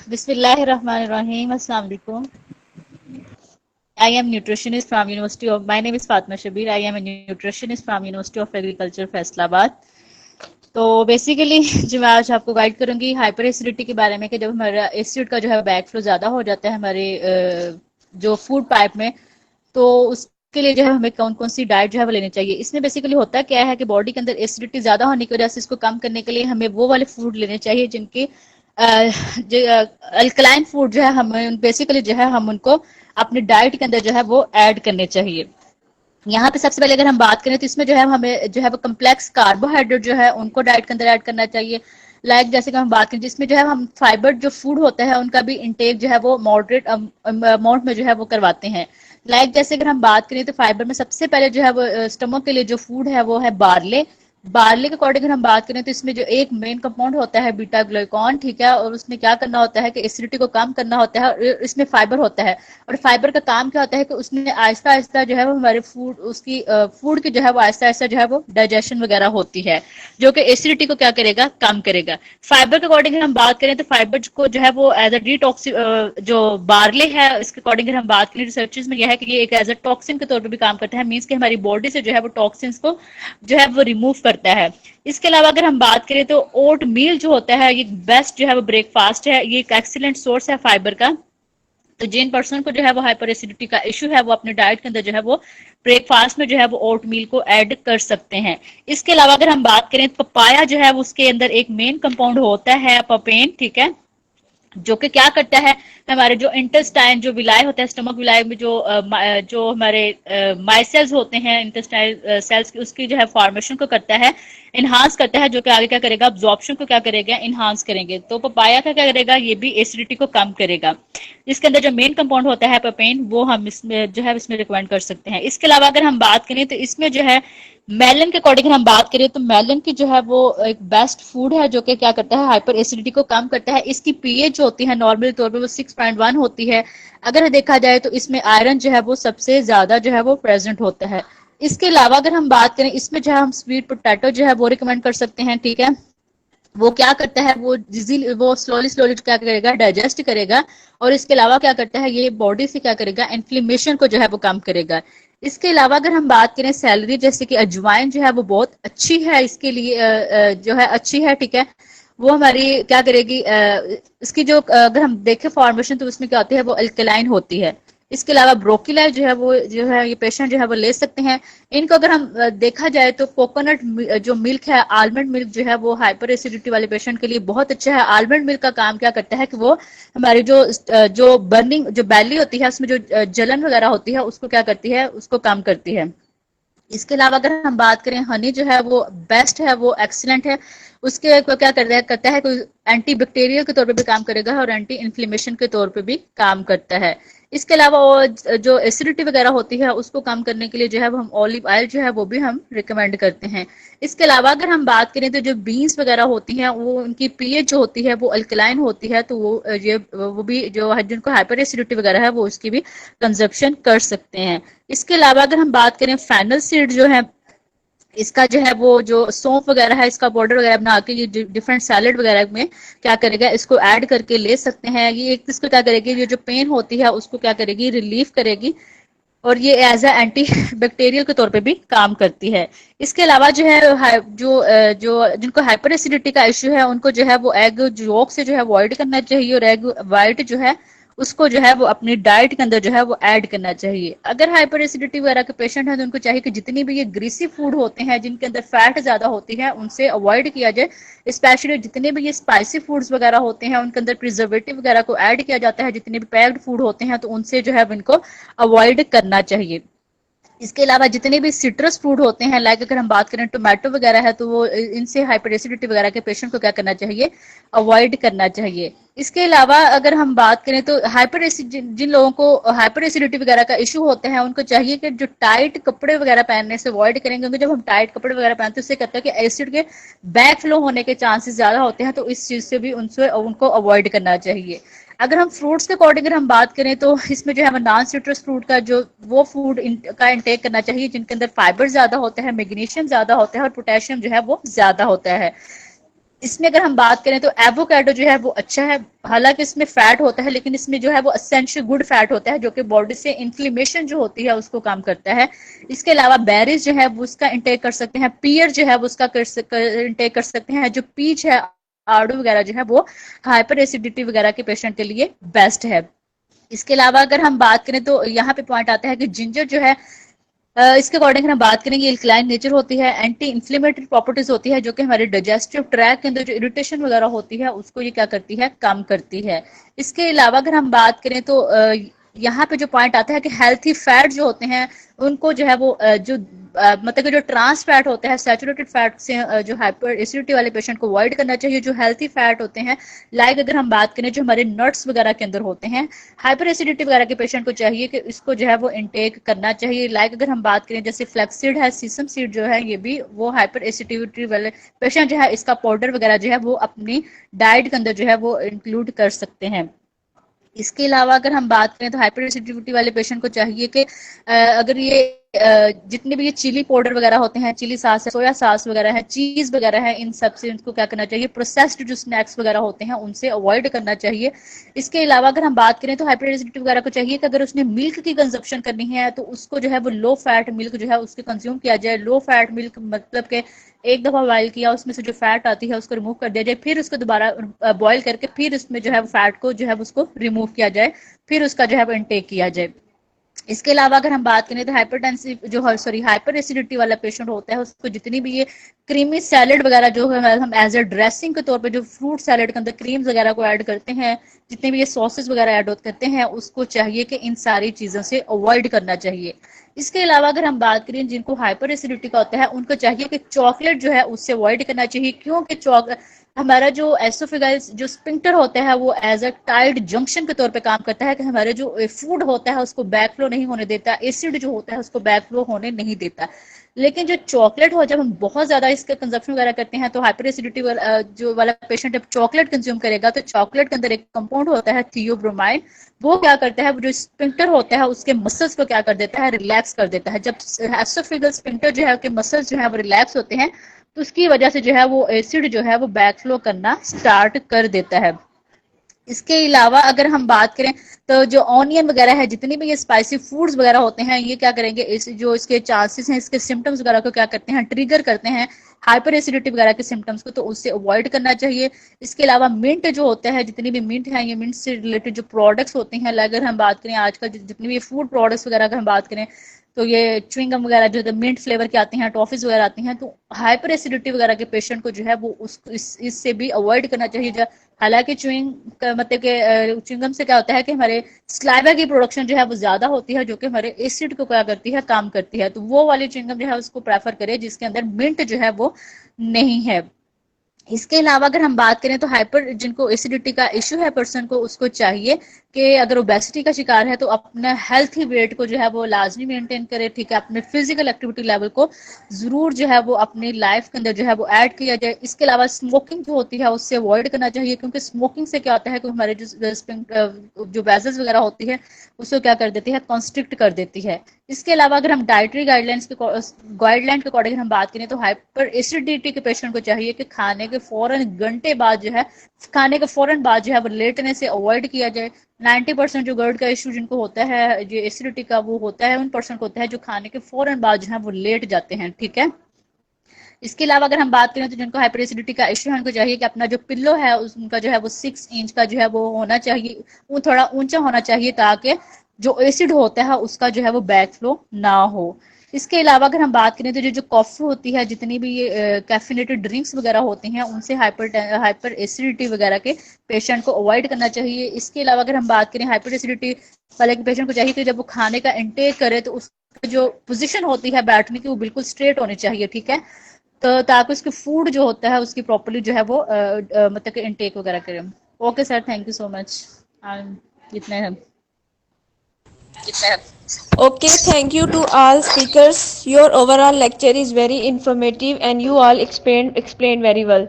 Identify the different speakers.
Speaker 1: Bismillahirrahmanirrahim. Assalamu alaikum. I am nutritionist from University of. My name is Fatma Shabir. I am a nutritionist from University of Agriculture, Faisalabad. तो basically जो मैं आज आपको guide करूंगी hyper acidity के बारे में कि जब हमारा एसिड का जो है बैक फ्लो ज्यादा हो जाता है हमारे जो फूड पाइप में, तो उसके लिए जो है हमें कौन कौन सी डाइट जो है वो लेनी चाहिए। इसमें बेसिकली होता क्या है कि बॉडी के अंदर एसिडिटी ज्यादा होने की वजह से इसको कम करने के लिए हमें वो वाले फूड लेने चाहिए जिनके जो अल्कलाइन फूड जो है हमें बेसिकली जो है हम उनको अपनी डाइट के अंदर जो है वो ऐड करने चाहिए। यहाँ पे सबसे पहले अगर हम बात करें तो इसमें जो है हमें जो है वो कम्प्लेक्स कार्बोहाइड्रेट जो है उनको डाइट के अंदर ऐड करना चाहिए। जैसे कि हम बात करें जिसमें जो है हम फाइबर जो फूड होता है उनका भी इंटेक जो है वो मॉडरेट अमाउंट में जो है वो करवाते हैं। जैसे अगर हम बात करें तो फाइबर में सबसे पहले जो है वो स्टमक के लिए जो फूड है वो है बार्ले। बार्ले के अकॉर्डिंग अगर हम बात करें तो इसमें जो एक मेन कंपाउंड होता है बीटा ग्लूकान, ठीक है, और उसमें क्या करना होता है कि एसिडिटी को कम करना होता है और इसमें फाइबर होता है। और फाइबर का काम क्या होता है कि उसमें आहिस्ता आहिस्ता जो है वो हमारे फूड की जो है वो आहिस्ता आहिस्ता जो है वो डाइजेशन वगैरह होती है, जो कि एसिडिटी को क्या करेगा, कम करेगा। फाइबर के अकॉर्डिंग हम बात करें तो फाइबर को जो है वो एज अ डिटॉक्सी जो बार्ले है इसके अकॉर्डिंग हम बात करें रिसर्चेस में यह है कि ये एक एज अ टॉक्सिन के तौर पर भी काम करता है, मीन्स कि हमारी बॉडी से जो है वो टॉक्सिन्स को जो है वो रिमूव करता है। इसके अलावा अगर हम बात करें तो ओट मील जो होता है ये बेस्ट जो है वो ब्रेकफास्ट है, ये एक एक्सीलेंट सोर्स है फाइबर का। तो जिन पर्सन को जो है वो हाइपर एसिडिटी का इशू है वो अपने डाइट के अंदर जो है वो ब्रेकफास्ट में जो है वो ओट मील को ऐड कर सकते हैं। इसके अलावा अगर हम बात करें तो पपाया जो है वो उसके अंदर एक मेन कंपाउंड होता है पपेन, ठीक है, जो कि क्या करता है हमारे जो इंटेस्टाइन जो विलाय होता है स्टमक विलाय में जो हमारे माइसेल्स होते हैं इंटेस्टाइन सेल्स की उसकी जो है फॉर्मेशन को करता है, इनहांस करता है, जो कि आगे क्या करेगा अब्जॉर्प्शन को क्या करेगा इनहांस करेंगे। तो पपाया का क्या करेगा ये भी एसिडिटी को कम करेगा। इसके अंदर जो मेन कंपाउंड होता है पेपेन वो हम इसमें जो है इसमें रिकमेंड कर सकते हैं। इसके अलावा अगर हम बात करें तो इसमें जो है मेलन के अकॉर्डिंग हम बात करें तो मेलन की जो है वो एक बेस्ट फूड है जो कि क्या करता है हाइपर एसिडिटी को कम करता है। इसकी पीएच जो होती है नॉर्मल तौर पे वो 6.1 होती है। अगर देखा जाए तो इसमें आयरन जो है वो सबसे ज्यादा जो है वो प्रेजेंट होता है। इसके अलावा अगर हम बात करें इसमें जो है हम स्वीट पोटैटो जो है वो रिकमेंड कर सकते हैं, ठीक है। वो क्या करता है वो स्लोली स्लोली क्या करेगा डाइजेस्ट करेगा, और इसके अलावा क्या करता है ये बॉडी से क्या करेगा इन्फ्लेमेशन को जो है वो कम करेगा। इसके अलावा अगर हम बात करें सैलरी जैसे कि अजवाइन जो है वो बहुत अच्छी है इसके लिए जो है अच्छी है, ठीक है। वो हमारी क्या करेगी इसकी जो अगर हम देखें फॉर्मेशन तो उसमें क्या होती है वो अल्कलाइन होती है। इसके अलावा ब्रोकीला जो है ये पेशेंट जो है वो ले सकते हैं। इनको अगर हम देखा जाए तो कोकोनट जो मिल्क है आलमंड मिल्क जो है वो हाइपर एसिडिटी वाले पेशेंट के लिए बहुत अच्छा है। आलमंड मिल्क का काम क्या करता है कि वो हमारी जो बर्निंग जो बैली होती है उसमें जो जलन वगैरह होती है उसको क्या करती है उसको कम करती है। इसके अलावा अगर हम बात करें हनी जो है वो बेस्ट है, वो एक्सीलेंट है। उसके को क्या करता है कोई एंटी बैक्टीरियल के तौर पे भी काम करेगा और एंटी इन्फ्लेमेशन के तौर पे भी काम करता है। इसके अलावा वो जो एसिडिटी वगैरह होती है उसको कम करने के लिए जो है वो हम ऑलिव ऑयल जो है वो भी हम रिकमेंड करते हैं। इसके अलावा अगर हम बात करें तो जो बीन्स वगैरह होती हैं वो उनकी पीएच जो होती है वो अल्कलाइन होती है, तो वो भी जो जिनको हाइपर एसिडिटी वगैरह है वो उसकी भी कंजप्शन कर सकते हैं। इसके अलावा अगर हम बात करें फैनल सीड जो है इसका जो है वो जो सौंफ वगैरह है इसका पाउडर वगैरह बना के ये डिफरेंट सैलेड वगैरह में क्या करेगा इसको ऐड करके ले सकते हैं। ये एक इसको क्या करेगी ये जो पेन होती है उसको क्या करेगी रिलीफ करेगी, और ये एज अ एंटी बैक्टीरियल के तौर पे भी काम करती है। इसके अलावा जो है जो जिनको हाइपर एसिडिटी का इश्यू है उनको जो है वो एग योक से जो है अवॉइड करना चाहिए, और एग वाइट जो है उसको जो है वो अपनी डाइट के अंदर जो है वो ऐड करना चाहिए। अगर हाइपर एसिडिटी वगैरह के पेशेंट हैं तो उनको चाहिए कि जितनी भी ये ग्रीसी फूड होते हैं जिनके अंदर फैट ज्यादा होती है उनसे अवॉइड किया जाए। स्पेशली जितने भी ये स्पाइसी फूड्स वगैरह होते हैं उनके अंदर प्रिजर्वेटिव वगैरह को ऐड किया जाता है, जितने भी पैक्ड फूड होते हैं तो उनसे जो है इनको अवॉइड करना चाहिए। इसके अलावा जितने भी सिट्रस फ्रूट होते हैं अगर हम बात करें टोमेटो वगैरह है तो वो इनसे हाइपर एसिडिटी वगैरह के पेशेंट को क्या करना चाहिए अवॉइड करना चाहिए। इसके अलावा अगर हम बात करें तो जिन लोगों को हाइपर एसिडिटी वगैरह का इशू होता है उनको चाहिए कि जो टाइट कपड़े वगैरह पहनने से अवॉइड करेंगे, क्योंकि जब हम टाइट कपड़े वगैरह पहनते हैं उससे कहता है कि एसिड के बैक फ्लो होने के चांसेस ज्यादा होते हैं, तो इस चीज से भी उनको अवॉइड करना चाहिए। अगर हम फ्रूट्स के अकॉर्डिंग अगर हम बात करें तो इसमें जो है नॉन सिट्रस फ्रूट का जो वो फूड का इंटेक करना चाहिए जिनके अंदर फाइबर ज्यादा होता है, मैग्नीशियम ज्यादा होता है और पोटेशियम जो है वो ज्यादा होता है। इसमें अगर हम बात करें तो एवोकाडो जो है वो अच्छा है, हालांकि इसमें फैट होता है लेकिन इसमें जो है वो असेंशियल गुड फैट होता है जो कि बॉडी से इन्फ्लेमेशन जो होती है उसको कम करता है। इसके अलावा बेरीज जो है वो उसका इंटेक कर सकते हैं, पियर जो है वो उसका इंटेक कर सकते हैं, जो पीच है, आड़ू वगैरह जो है वो हाइपर एसिडिटी वगैरह के पेशेंट के लिए बेस्ट है। इसके अलावा अगर हम बात करें तो यहाँ पे पॉइंट आता है कि जिंजर जो है इसके अकॉर्डिंग हम बात करेंगे, इल्कलाइन नेचर होती है, एंटी इन्फ्लेमेटरी प्रॉपर्टीज होती है जो कि हमारे डाइजेस्टिव ट्रैक के अंदर जो इरिटेशन वगैरह होती है उसको ये क्या करती है, कम करती है। इसके अलावा अगर हम बात करें तो यहाँ पे जो पॉइंट आता है कि हेल्थी फैट जो होते हैं उनको जो है वो मतलब कि जो ट्रांस फैट होते हैं सैचुरेटेड फैट से जो हाइपर एसिडिटी वाले पेशेंट को अवॉइड करना चाहिए। जो हेल्थी फैट होते हैं लाइक अगर हम बात करें जो हमारे नट्स वगैरह के अंदर होते हैं, हाइपर एसिडिटी वगैरह के पेशेंट को चाहिए कि इसको जो है वो इनटेक करना चाहिए। लाइक अगर हम बात करें जैसे फ्लैक्सीड है, सीसम सीड जो है, ये भी वो हाइपर एसिडिटी वाले पेशेंट जो है इसका पाउडर वगैरह जो है वो अपनी डाइट के अंदर जो है वो इंक्लूड कर सकते हैं। इसके अलावा अगर हम बात करें तो हाइपर एसिडिटी वाले पेशेंट को चाहिए कि अगर ये जितने भी ये चिली पाउडर वगैरह होते हैं, चिली सॉस है, सोया सॉस वगैरह है, चीज वगैरह है, इन सब से इनको क्या करना चाहिए, प्रोसेस्ड जो स्नैक्स वगैरह होते हैं उनसे अवॉइड करना चाहिए। इसके अलावा अगर हम बात करें तो हाइपर एसिडिटी वगैरह को चाहिए कि अगर उसने मिल्क की कंजप्शन करनी है तो उसको जो है वो लो फैट मिल्क जो है उसके कंज्यूम किया जाए। लो फैट मिल्क मतलब के एक दफा बॉयल किया, उसमें से जो फैट आती है उसको रिमूव कर दिया जाए, फिर उसको दोबारा बॉयल करके फिर उसमें जो है फैट को जो है उसको रिमूव किया जाए, फिर उसका जो है इनटेक किया जाए। इसके अलावा अगर हम बात करें तो हाइपरटेंसिव जो सॉरी हाइपर एसिडिटी वाला पेशेंट होता है उसको जितनी भी ये क्रीमी सैलेड वगैरह जो है हम एज ए ड्रेसिंग के तौर पे जो फ्रूट सैलेड के अंदर क्रीम्स वगैरह को ऐड करते हैं, जितने भी ये सॉसेस वगैरह ऐड करते हैं, उसको चाहिए कि इन सारी चीजों से अवॉइड करना चाहिए। इसके अलावा अगर हम बात करें जिनको हाइपर एसिडिटी का होता है उनको चाहिए कि चॉकलेट जो है उससे अवॉइड करना चाहिए, क्योंकि हमारा जो एसोफेगल जो स्पिंक्टर होता है वो एज अ टाइट जंक्शन के तौर पे काम करता है कि हमारे जो फूड होता है उसको बैक फ्लो नहीं होने देता, एसिड जो होता है उसको बैक फ्लो होने नहीं देता। लेकिन जो चॉकलेट हो, जब हम बहुत ज्यादा इसका कंजप्शन वगैरह करते हैं तो हाइपर एसिडिटी वाला जो वाला पेशेंट जब चॉकलेट कंज्यूम करेगा तो चॉकलेट के अंदर एक कंपाउंड होता है थियोब्रोमाइन, वो क्या करता है, वो जो स्पिंक्टर होता है उसके मसल्स को क्या कर देता है, रिलैक्स कर देता है। जब एसोफेगल स्पिंक्टर जो है के मसल्स जो है वो रिलैक्स होते हैं तो उसकी वजह से जो है वो एसिड जो है वो बैक फ्लो करना स्टार्ट कर देता है। इसके अलावा अगर हम बात करें तो जो ऑनियन वगैरह है, जितनी भी ये स्पाइसी फूड्स वगैरह होते हैं, ये क्या करेंगे, इस जो इसके चांसेस हैं, इसके सिम्टम्स वगैरह को क्या करते हैं, ट्रिगर करते हैं हाइपर एसिडिटी वगैरह के सिम्टम्स को, तो उससे अवॉइड करना चाहिए। इसके अलावा मिंट जो होता है, जितनी भी मिंट है, ये मिंट से रिलेटेड जो प्रोडक्ट्स होते हैं, अगर हम बात करें आजकल जितनी भी फूड प्रोडक्ट्स वगैरह की हम बात करें तो ये च्युइंगम वगैरह जो मिंट फ्लेवर के आती हैं, टॉफीज वगैरह आती हैं, तो हाइपर एसिडिटी वगैरह के पेशेंट को जो है वो इससे भी अवॉइड करना चाहिए। हालांकि च्युइंग मतलब के च्युइंगम से क्या होता है कि हमारे स्लाइवा की प्रोडक्शन जो है वो ज्यादा होती है जो कि हमारे एसिड को क्या करती है, काम करती है। तो वो वाली च्युइंगम जो है उसको प्रेफर करें जिसके अंदर मिंट जो है वो नहीं है। इसके अलावा अगर हम बात करें तो हाइपर जिनको एसिडिटी का इश्यू है पर्सन को, उसको चाहिए कि अगर ओबेसिटी का शिकार है तो अपना हेल्थी वेट को जो है वो लाजमी मेंटेन करे, ठीक है, अपने फिजिकल एक्टिविटी लेवल को जरूर जो है वो अपनी लाइफ के अंदर जो है वो ऐड किया जाए। इसके अलावा स्मोकिंग जो होती है उससे अवॉइड करना चाहिए, क्योंकि स्मोकिंग से क्या होता है कि हमारे जो वेजल्स वगैरह होती है उसको क्या कर देती है, कॉन्स्ट्रिक्ट कर देती है। इसके अलावा अगर हम डाइटरी गाइडलाइन के अकॉर्डिंग हम बात करें तो हाइपर एसिडिटी के पेशेंट को चाहिए कि खाने के फौरन घंटे बाद जो है, खाने के फौरन बाद जो है वो लेटने से अवॉइड किया जाए। 90% जो गर्ड का इश्यू जिनको होता है, जो एसिडिटी का, वो होता है उन पर्सन को होता है जो खाने के फौरन बाद जो है वो लेट जाते हैं, ठीक है। इसके अलावा अगर हम बात करें तो जिनको हाइपर एसिडिटी का इश्यू है उनको चाहिए कि अपना जो पिल्लो है उनका जो है वो 6 इंच का जो है वो होना चाहिए, वो थोड़ा ऊंचा होना चाहिए ताकि जो एसिड होता है उसका जो है वो बैक फ्लो ना हो। इसके अलावा अगर हम बात करें तो जो कॉफी होती है, जितनी भी ये कैफिनेटेड ड्रिंक्स वगैरह होती हैं, उनसे हाइपर एसिडिटी वगैरह के पेशेंट को अवॉइड करना चाहिए। इसके अलावा अगर हम बात करें हाइपर एसिडिटी वाले पेशेंट को चाहिए कि जब वो खाने का इंटेक करे तो उसकी जो पोजीशन होती है बैठने की वो बिल्कुल स्ट्रेट होनी चाहिए, ठीक है, तो ताकि उसकी फूड जो होता है उसकी प्रॉपर्ली जो है वो मतलब कि इनटेक वगैरह करें। Okay sir, thank you so much. इतने हैं।
Speaker 2: Okay, thank you to all speakers. Your overall lecture is very informative and you all explained very well.